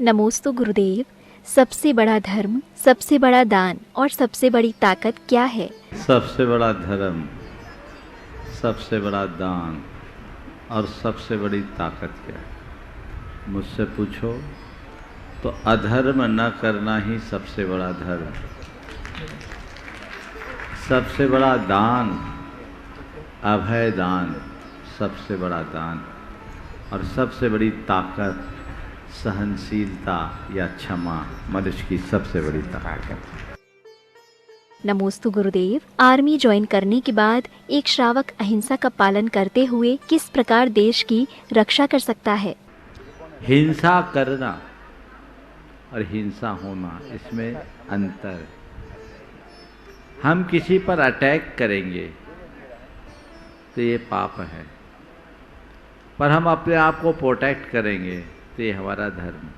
नमोस्तु गुरुदेव। सबसे बड़ा धर्म, सबसे बड़ा दान और सबसे बड़ी ताकत क्या है? सबसे बड़ा धर्म, सबसे बड़ा दान और सबसे बड़ी ताकत क्या है? मुझसे पूछो तो अधर्म न करना ही सबसे बड़ा धर्म, सबसे बड़ा दान, अभय दान सबसे बड़ा दान, और सबसे बड़ी ताकत सहनशीलता या क्षमा मनुष्य की सबसे बड़ी ताकत। नमोस्तु गुरुदेव। आर्मी ज्वाइन करने के बाद एक श्रावक अहिंसा का पालन करते हुए किस प्रकार देश की रक्षा कर सकता है? हिंसा करना और हिंसा होना, इसमें अंतर है। हम किसी पर अटैक करेंगे तो ये पाप है, पर हम अपने आप को प्रोटेक्ट करेंगे तो ये हमारा धर्म।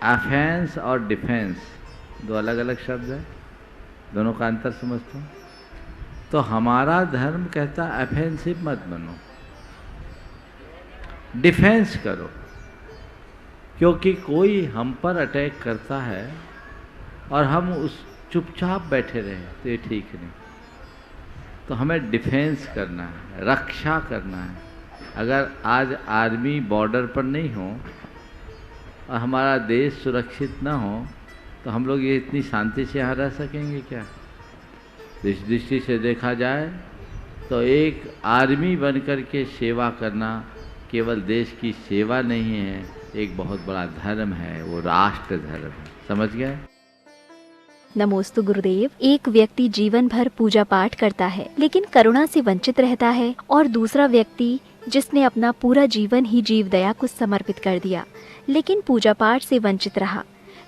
ऑफेंस और डिफेंस दो अलग अलग शब्द है, दोनों का अंतर समझते हो? तो हमारा धर्म कहता है ऑफेंसिव मत बनो, डिफेंस करो। क्योंकि कोई हम पर अटैक करता है और हम उस चुपचाप बैठे रहे तो ये ठीक नहीं। तो हमें डिफेंस करना है, रक्षा करना है। अगर आज आर्मी बॉर्डर पर नहीं हो और हमारा देश सुरक्षित ना हो तो हम लोग ये इतनी शांति से यहाँ रह सकेंगे क्या? इस दृष्टि से देखा जाए तो एक आर्मी बनकर के सेवा करना केवल देश की सेवा नहीं है, एक बहुत बड़ा धर्म है, वो राष्ट्र धर्म है। समझ गए? नमोस्तु गुरुदेव। एक व्यक्ति जीवन भर पूजा पाठ करता है लेकिन करुणा से वंचित रहता है, और दूसरा व्यक्ति जिसने अपना पूरा जीवन ही जीव दया को समर्पित कर दिया लेकिन पूजा पाठ से वंचित रहा।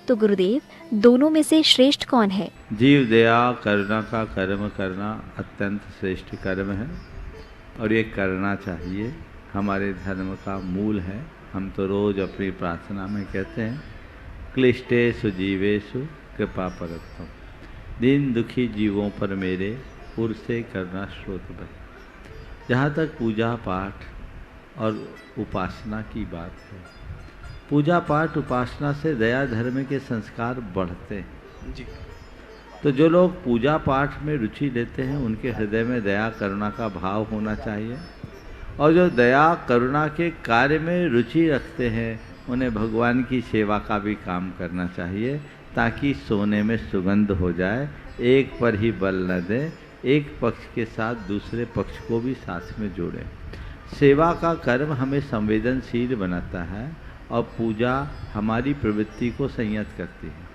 तो गुरुदेव, दोनों में से श्रेष्ठ कौन है? जीव दया करुणा का कर्म करना अत्यंत श्रेष्ठ कर्म है और ये करना चाहिए, हमारे धर्म का मूल है। हम तो रोज अपनी प्रार्थना में कहते हैं क्लिष्टेषु जीवेषु कृपा परत्तम, दीन दुखी जीवों पर मेरे पुर से करना स्रोत बने। जहाँ तक पूजा पाठ और उपासना की बात है, पूजा पाठ उपासना से दया धर्म के संस्कार बढ़ते हैं जी। तो जो लोग पूजा पाठ में रुचि लेते हैं उनके हृदय में दया करुणा का भाव होना चाहिए, और जो दया करुणा के कार्य में रुचि रखते हैं उन्हें भगवान की सेवा का भी काम करना चाहिए, ताकि सोने में सुगंध हो जाए। एक पर ही बल न दे, एक पक्ष के साथ दूसरे पक्ष को भी साथ में जोड़ें। सेवा का कर्म हमें संवेदनशील बनाता है और पूजा हमारी प्रवृत्ति को संयत करती है,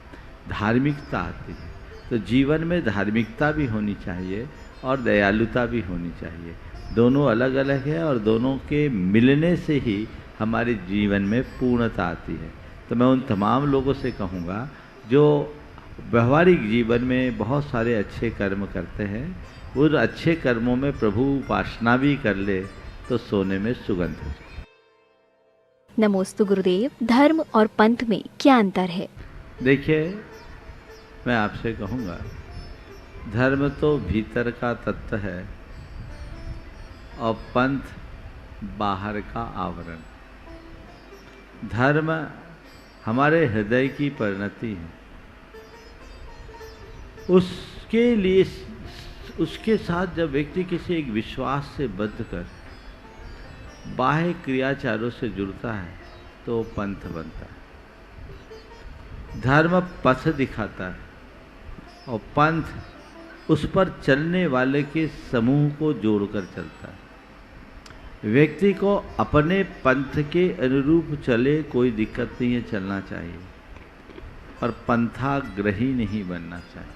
धार्मिकता आती है। तो जीवन में धार्मिकता भी होनी चाहिए और दयालुता भी होनी चाहिए। दोनों अलग अलग है और दोनों के मिलने से ही हमारे जीवन में पूर्णता आती है। तो मैं उन तमाम लोगों से कहूँगा जो व्यवहारिक जीवन में बहुत सारे अच्छे कर्म करते हैं, उन अच्छे कर्मों में प्रभु उपासना भी कर ले तो सोने में सुगंध हो जाए। नमोस्तु गुरुदेव। धर्म और पंथ में क्या अंतर है? देखिए, मैं आपसे कहूँगा, धर्म तो भीतर का तत्व है और पंथ बाहर का आवरण। धर्म हमारे हृदय की परिणति है, उसके लिए उसके साथ जब व्यक्ति किसी एक विश्वास से बद्ध कर बाह्य क्रियाचारों से जुड़ता है तो पंथ बनता है। धर्म पथ दिखाता है और पंथ उस पर चलने वाले के समूह को जोड़कर चलता है। व्यक्ति को अपने पंथ के अनुरूप चले, कोई दिक्कत नहीं है, चलना चाहिए, और पंथाग्रही नहीं बनना चाहिए।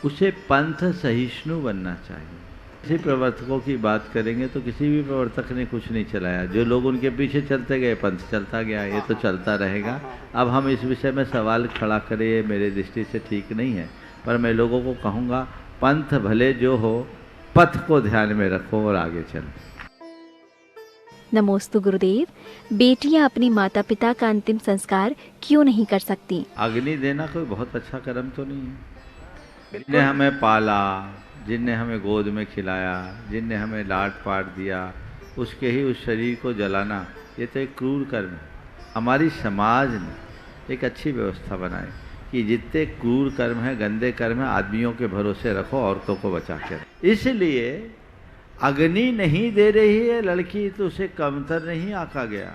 उसे पंथ सहिष्णु बनना चाहिए। किसी प्रवर्तकों की बात करेंगे तो किसी भी प्रवर्तक ने कुछ नहीं चलाया, जो लोग उनके पीछे चलते गए पंथ चलता गया, ये तो चलता रहेगा। अब हम इस विषय में सवाल खड़ा करें ये मेरे दृष्टि से ठीक नहीं है, पर मैं लोगों को कहूँगा पंथ भले जो हो, पथ को ध्यान में रखो और आगे चलो। नमोस्तु गुरुदेव। बेटियां अपनी माता पिता का अंतिम संस्कार क्यों नहीं कर सकती? अग्नि देना कोई बहुत अच्छा कर्म तो नहीं है। जिनने हमें पाला, जिनने हमें गोद में खिलाया, जिनने हमें लाड पाट दिया, उसके ही उस शरीर को जलाना, ये तो एक क्रूर कर्म है। हमारी समाज ने एक अच्छी व्यवस्था बनाई कि जितने क्रूर कर्म हैं, गंदे कर्म हैं, आदमियों के भरोसे रखो, औरतों को बचा के रखो। इसलिए अग्नि नहीं दे रही है लड़की तो उसे कमतर नहीं आका गया।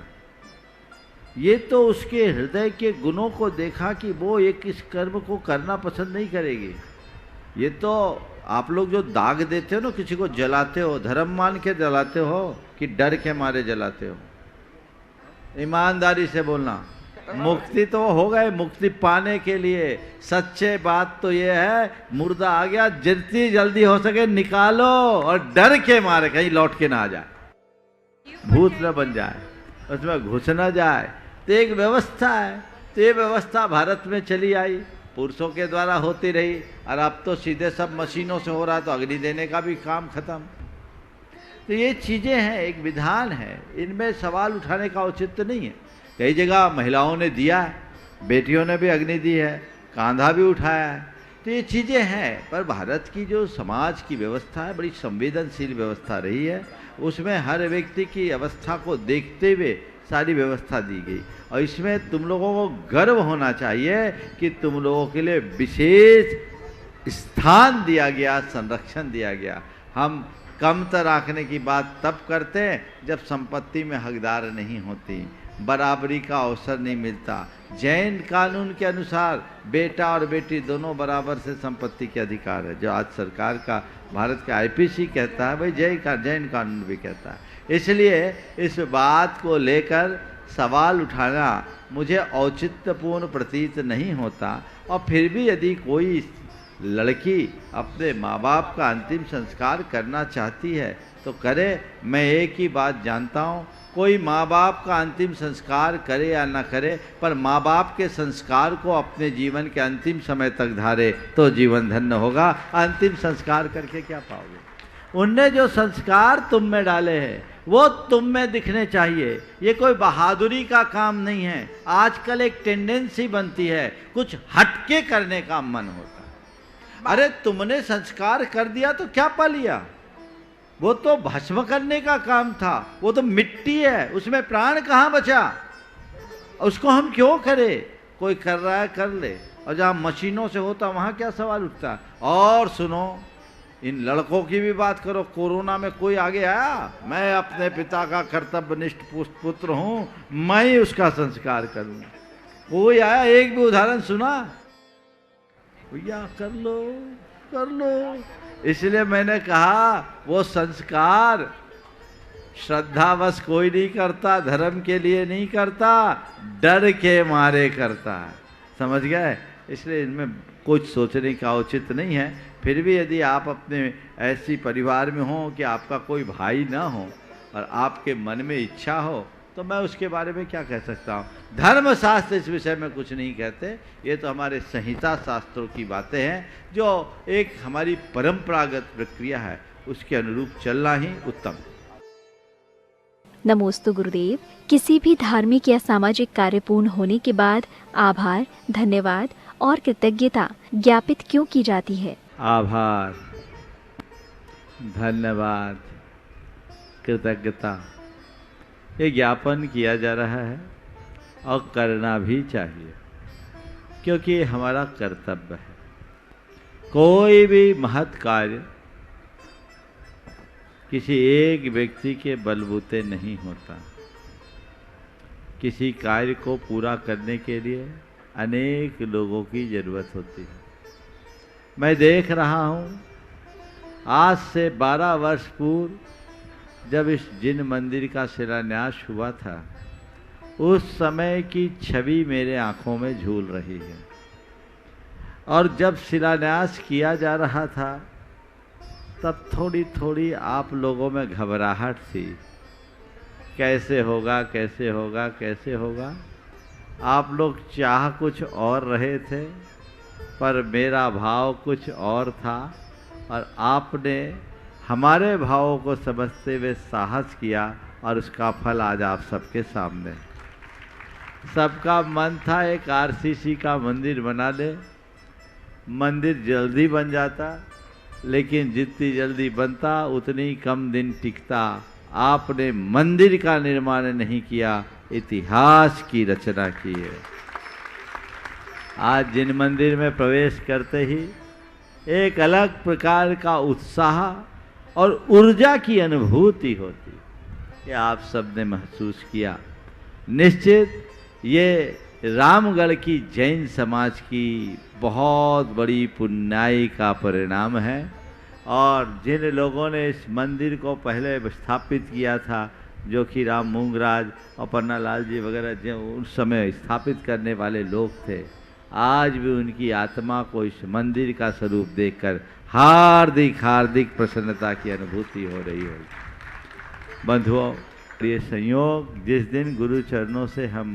ये तो उसके हृदय के गुणों को देखा कि वो एक इस कर्म को करना पसंद नहीं करेगी। ये तो आप लोग जो दाग देते हो ना, किसी को जलाते हो, धर्म मान के जलाते हो कि डर के मारे जलाते हो? ईमानदारी से बोलना। मुक्ति तो हो गए, मुक्ति पाने के लिए सच्चे बात तो ये है, मुर्दा आ गया, जितनी जल्दी हो सके निकालो और डर के मारे कहीं लौट के ना आ जाए, भूत न बन जाए, उसमें घुस न जाए। तो एक व्यवस्था है, तो ये व्यवस्था भारत में चली आई, पुरुषों के द्वारा होती रही, और अब तो सीधे सब मशीनों से हो रहा, तो अग्नि देने का भी काम खत्म। तो ये चीजें हैं, एक विधान है, इनमें सवाल उठाने का औचित्य नहीं है। कई जगह महिलाओं ने दिया है, बेटियों ने भी अग्नि दी है, कांधा भी उठाया है, तो ये चीज़ें हैं। पर भारत की जो समाज की व्यवस्था है, बड़ी संवेदनशील व्यवस्था रही है। उसमें हर व्यक्ति की अवस्था को देखते हुए सारी व्यवस्था दी गई, और इसमें तुम लोगों को गर्व होना चाहिए कि तुम लोगों के लिए विशेष स्थान दिया गया, संरक्षण दिया गया। हम कमतर आंकने की बात तब करते हैं जब संपत्ति में हकदार नहीं होती, बराबरी का अवसर नहीं मिलता। जैन कानून के अनुसार बेटा और बेटी दोनों बराबर से संपत्ति के अधिकार है, जो आज सरकार का भारत का आईपीसी कहता है, भाई जैन कानून भी कहता है। इसलिए इस बात को लेकर सवाल उठाना मुझे औचित्यपूर्ण प्रतीत नहीं होता। और फिर भी यदि कोई लड़की अपने माँ बाप का अंतिम संस्कार करना चाहती है तो करे। मैं एक ही बात जानता हूँ, कोई माँ बाप का अंतिम संस्कार करे या न करे, पर माँ बाप के संस्कार को अपने जीवन के अंतिम समय तक धारे तो जीवन धन्य होगा। अंतिम संस्कार करके क्या पाओगे? उनने जो संस्कार तुम में डाले हैं वो तुम में दिखने चाहिए। ये कोई बहादुरी का काम नहीं है। आजकल एक टेंडेंसी बनती है, कुछ हटके करने का मन होता है। अरे तुमने संस्कार कर दिया तो क्या पा लिया? वो तो भस्म करने का काम था, वो तो मिट्टी है, उसमें प्राण कहाँ बचा? उसको हम क्यों करें? कोई कर रहा है कर ले, और जहाँ मशीनों से होता वहाँ क्या सवाल उठता? और सुनो, इन लड़कों की भी बात करो। कोरोना में कोई आगे आया, मैं अपने पिता का कर्तव्यनिष्ठ पुत्र हूँ, मैं ही उसका संस्कार करूँ? कोई आया? एक भी उदाहरण सुना? भैया कर लो कर लो। इसलिए मैंने कहा वो संस्कार श्रद्धावश कोई नहीं करता, धर्म के लिए नहीं करता, डर के मारे करता है। समझ गए? इसलिए इनमें कुछ सोचने का औचित्य नहीं है। फिर भी यदि आप अपने ऐसी परिवार में हो कि आपका कोई भाई ना हो और आपके मन में इच्छा हो, तो मैं उसके बारे में क्या कह सकता हूँ? धर्मशास्त्र इस विषय में कुछ नहीं कहते। ये तो हमारे संहिता शास्त्रों की बातें हैं, जो एक हमारी परंपरागत प्रक्रिया है, उसके अनुरूप चलना ही उत्तम। नमोस्तु गुरुदेव। किसी भी धार्मिक या सामाजिक कार्य पूर्ण होने के बाद आभार, धन्यवाद और कृतज्ञता ज्ञापित क्यों की जाती है? आभार, धन्यवाद, कृतज्ञता ये ज्ञापन किया जा रहा है और करना भी चाहिए, क्योंकि ये हमारा कर्तव्य है। कोई भी महत् कार्य किसी एक व्यक्ति के बलबूते नहीं होता। किसी कार्य को पूरा करने के लिए अनेक लोगों की जरूरत होती है। मैं देख रहा हूँ, आज से 12 वर्ष पूर्व जब इस जिन मंदिर का शिलान्यास हुआ था, उस समय की छवि मेरे आंखों में झूल रही है। और जब शिलान्यास किया जा रहा था, तब थोड़ी थोड़ी आप लोगों में घबराहट थी, कैसे होगा कैसे होगा कैसे होगा। आप लोग चाह कुछ और रहे थे, पर मेरा भाव कुछ और था, और आपने हमारे भावों को समझते हुए साहस किया, और उसका फल आज आप सबके सामने। सबका मन था एक आरसीसी का मंदिर बना ले, मंदिर जल्दी बन जाता, लेकिन जितनी जल्दी बनता उतनी कम दिन टिकता, आपने मंदिर का निर्माण नहीं किया, इतिहास की रचना की है। आज जिन मंदिर में प्रवेश करते ही एक अलग प्रकार का उत्साह और ऊर्जा की अनुभूति होती, ये आप सबने महसूस किया। निश्चित ये रामगढ़ की जैन समाज की बहुत बड़ी पुण्याई का परिणाम है। और जिन लोगों ने इस मंदिर को पहले स्थापित किया था, जो कि राम मूंगराज और पन्नालाल जी वगैरह जो उस समय स्थापित करने वाले लोग थे, आज भी उनकी आत्मा को इस मंदिर का स्वरूप देखकर हार्दिक हार्दिक प्रसन्नता की अनुभूति हो रही होगी। बंधुओं, ये संयोग जिस दिन गुरु चरणों से हम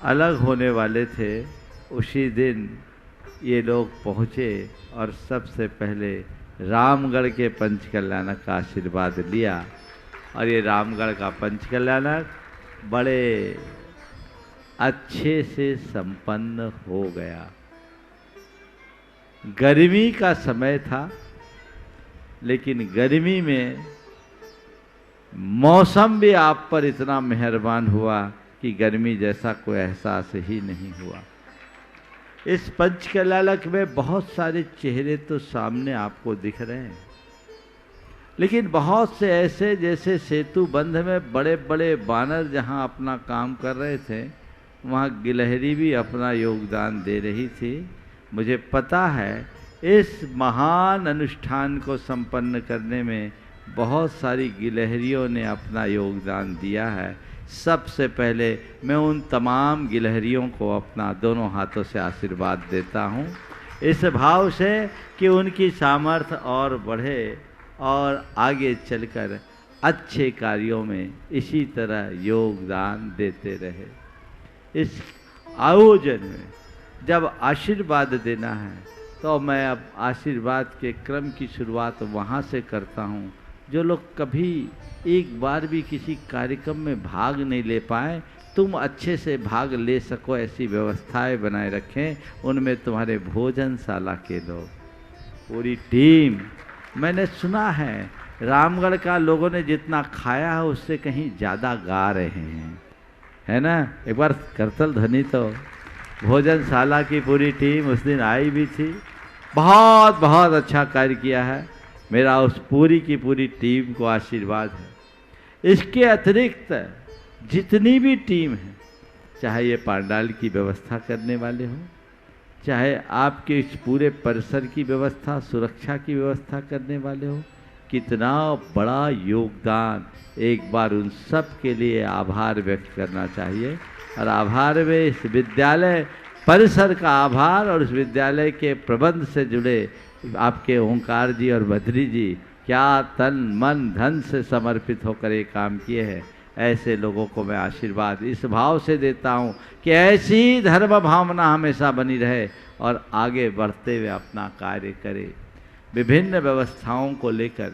अलग होने वाले थे, उसी दिन ये लोग पहुँचे और सबसे पहले रामगढ़ के पंचकल्याणक का आशीर्वाद लिया। और ये रामगढ़ का पंचकल्याणक बड़े अच्छे से संपन्न हो गया। गर्मी का समय था, लेकिन गर्मी में मौसम भी आप पर इतना मेहरबान हुआ कि गर्मी जैसा कोई एहसास ही नहीं हुआ। इस पंचकल्याणक में बहुत सारे चेहरे तो सामने आपको दिख रहे हैं, लेकिन बहुत से ऐसे जैसे सेतु बंध में बड़े बड़े बानर जहां अपना काम कर रहे थे, वहां गिलहरी भी अपना योगदान दे रही थी। मुझे पता है इस महान अनुष्ठान को संपन्न करने में बहुत सारी गिलहरियों ने अपना योगदान दिया है। सबसे पहले मैं उन तमाम गिलहरियों को अपना दोनों हाथों से आशीर्वाद देता हूँ, इस भाव से कि उनकी सामर्थ्य और बढ़े और आगे चलकर अच्छे कार्यों में इसी तरह योगदान देते रहे। इस आयोजन में जब आशीर्वाद देना है, तो मैं अब आशीर्वाद के क्रम की शुरुआत वहाँ से करता हूँ। जो लोग कभी एक बार भी किसी कार्यक्रम में भाग नहीं ले पाए, तुम अच्छे से भाग ले सको ऐसी व्यवस्थाएं बनाए रखें। उनमें तुम्हारे भोजनशाला के लोग, पूरी टीम। मैंने सुना है रामगढ़ का लोगों ने जितना खाया है उससे कहीं ज़्यादा गा रहे हैं, है ना। एक बार करतल ध्वनि तो भोजनशाला की पूरी टीम उस दिन आई भी थी। बहुत बहुत अच्छा कार्य किया है। मेरा उस पूरी की पूरी टीम को आशीर्वाद है। इसके अतिरिक्त जितनी भी टीम है, चाहे ये पांडाल की व्यवस्था करने वाले हों, चाहे आपके इस पूरे परिसर की व्यवस्था, सुरक्षा की व्यवस्था करने वाले हो, कितना बड़ा योगदान। एक बार उन सब के लिए आभार व्यक्त करना चाहिए। और आभार में इस विद्यालय परिसर का आभार और इस विद्यालय के प्रबंध से जुड़े आपके ओंकार जी और बद्री जी क्या तन मन धन से समर्पित होकर ये काम किए हैं। ऐसे लोगों को मैं आशीर्वाद इस भाव से देता हूँ कि ऐसी धर्म भावना हमेशा बनी रहे और आगे बढ़ते हुए अपना कार्य करे। विभिन्न व्यवस्थाओं को लेकर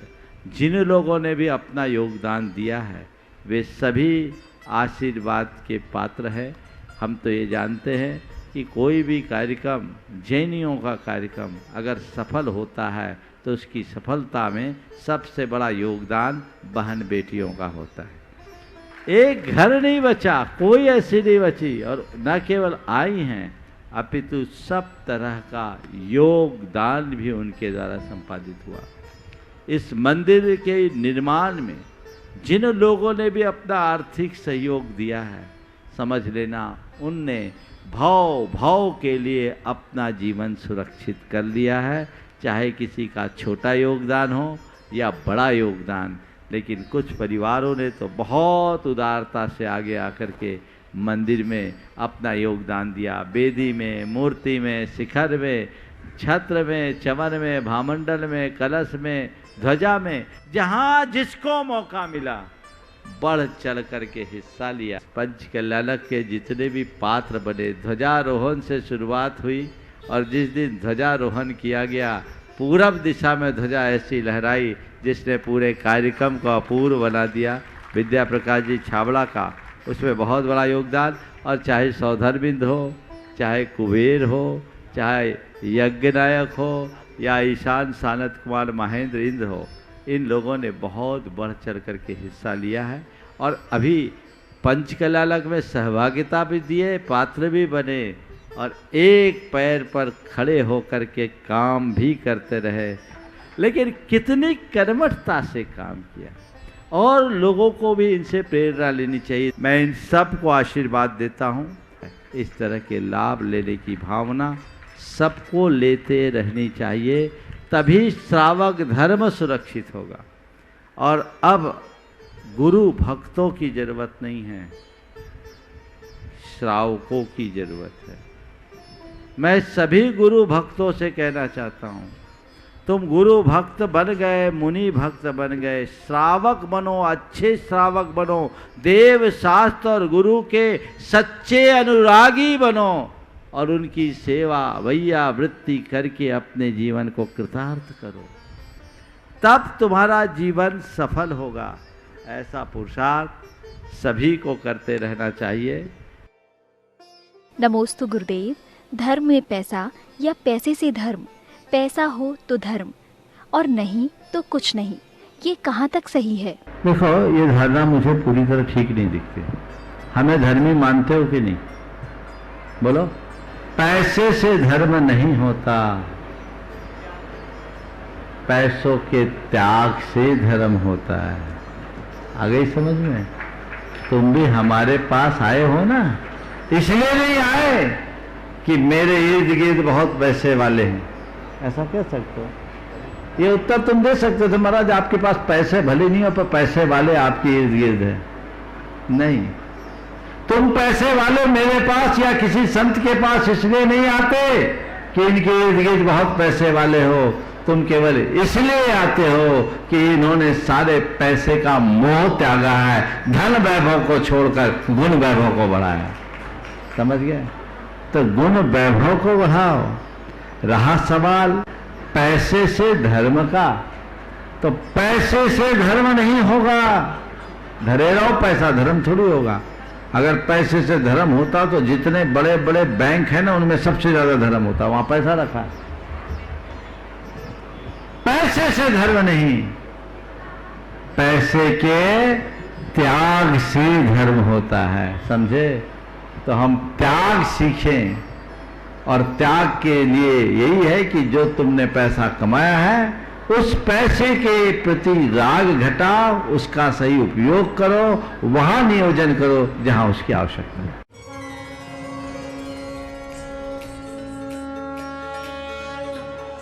जिन लोगों ने भी अपना योगदान दिया है, वे सभी आशीर्वाद के पात्र हैं। हम तो ये जानते हैं कि कोई भी कार्यक्रम, जैनियों का कार्यक्रम अगर सफल होता है तो उसकी सफलता में सबसे बड़ा योगदान बहन बेटियों का होता है। एक घर नहीं बचा, कोई ऐसी नहीं बची, और न केवल आई हैं अपितु सब तरह का योगदान भी उनके द्वारा संपादित हुआ। इस मंदिर के निर्माण में जिन लोगों ने भी अपना आर्थिक सहयोग दिया है, समझ लेना उनने भाव भाव के लिए अपना जीवन सुरक्षित कर लिया है। चाहे किसी का छोटा योगदान हो या बड़ा योगदान, लेकिन कुछ परिवारों ने तो बहुत उदारता से आगे आकर के मंदिर में अपना योगदान दिया। वेदी में, मूर्ति में, शिखर में, छत्र में, चमन में, भामंडल में, कलश में, ध्वजा में, जहाँ जिसको मौका मिला बढ़ चढ़ करके हिस्सा लिया। पंचकल्याणक के जितने भी पात्र बने, ध्वजारोहण से शुरुआत हुई और जिस दिन ध्वजारोहण किया गया, पूरब दिशा में ध्वजा ऐसी लहराई जिसने पूरे कार्यक्रम को अपूर्व बना दिया। विद्या प्रकाश जी छाबड़ा का उसमें बहुत बड़ा योगदान। और चाहे सौधरबिंद हो, चाहे कुबेर हो, चाहे यज्ञनायक हो या ईशान सानत कुमार महेंद्र इंद्र हो, इन लोगों ने बहुत बढ़ चढ़ करके हिस्सा लिया है और अभी पंचकलालक में सहभागिता भी दिए, पात्र भी बने और एक पैर पर खड़े होकर के काम भी करते रहे। लेकिन कितनी कर्मठता से काम किया और लोगों को भी इनसे प्रेरणा लेनी चाहिए। मैं इन सब को आशीर्वाद देता हूँ। इस तरह के लाभ लेने की भावना सबको लेते रहनी चाहिए, तभी श्रावक धर्म सुरक्षित होगा। और अब गुरु भक्तों की जरूरत नहीं है, श्रावकों की जरूरत है। मैं सभी गुरु भक्तों से कहना चाहता हूँ, तुम गुरु भक्त बन गए, मुनि भक्त बन गए, श्रावक बनो, अच्छे श्रावक बनो, देव शास्त्र और गुरु के सच्चे अनुरागी बनो और उनकी सेवा भैया वृत्ति करके अपने जीवन को कृतार्थ करो, तब तुम्हारा जीवन सफल होगा। ऐसा पुरुषार्थ सभी को करते रहना चाहिए। नमोस्तु गुरुदेव। धर्म में पैसा या पैसे से धर्म, पैसा हो तो धर्म और नहीं तो कुछ नहीं, ये कहाँ तक सही है? देखो, ये धारणा मुझे पूरी तरह ठीक नहीं दिखती। हमें धर्मी मानते हो कि नहीं? बोलो। पैसे से धर्म नहीं होता, पैसों के त्याग से धर्म होता है। आ गई समझ में? तुम भी हमारे पास आए हो ना, इसलिए नहीं आए कि मेरे इर्द गिर्द बहुत पैसे वाले हैं, ऐसा कह सकते हो। ये उत्तर तुम दे सकते थे, महाराज आपके पास पैसे भले नहीं हो पर पैसे वाले आपके इर्द गिर्द है। नहीं, तुम पैसे वाले मेरे पास या किसी संत के पास इसलिए नहीं आते कि इनके इर्द गिर्द बहुत पैसे वाले हो, तुम केवल इसलिए आते हो कि इन्होंने सारे पैसे का मोह त्यागा है, धन वैभव को छोड़कर गुण वैभव को बढ़ाया। समझ गए? तो गुण वैभव को बढ़ाओ। रहा सवाल पैसे से धर्म का, तो पैसे से धर्म नहीं होगा। धरे रहो, पैसा धर्म थोड़ी होगा। अगर पैसे से धर्म होता तो जितने बड़े बड़े बैंक हैं ना, उनमें सबसे ज्यादा धर्म होता, वहां पैसा रखा। पैसे से धर्म नहीं, पैसे के त्याग से धर्म होता है। समझे? तो हम त्याग सीखें और त्याग के लिए यही है कि जो तुमने पैसा कमाया है उस पैसे के प्रति राग घटाओ, उसका सही उपयोग करो, वहां नियोजन करो जहां उसकी आवश्यकता है।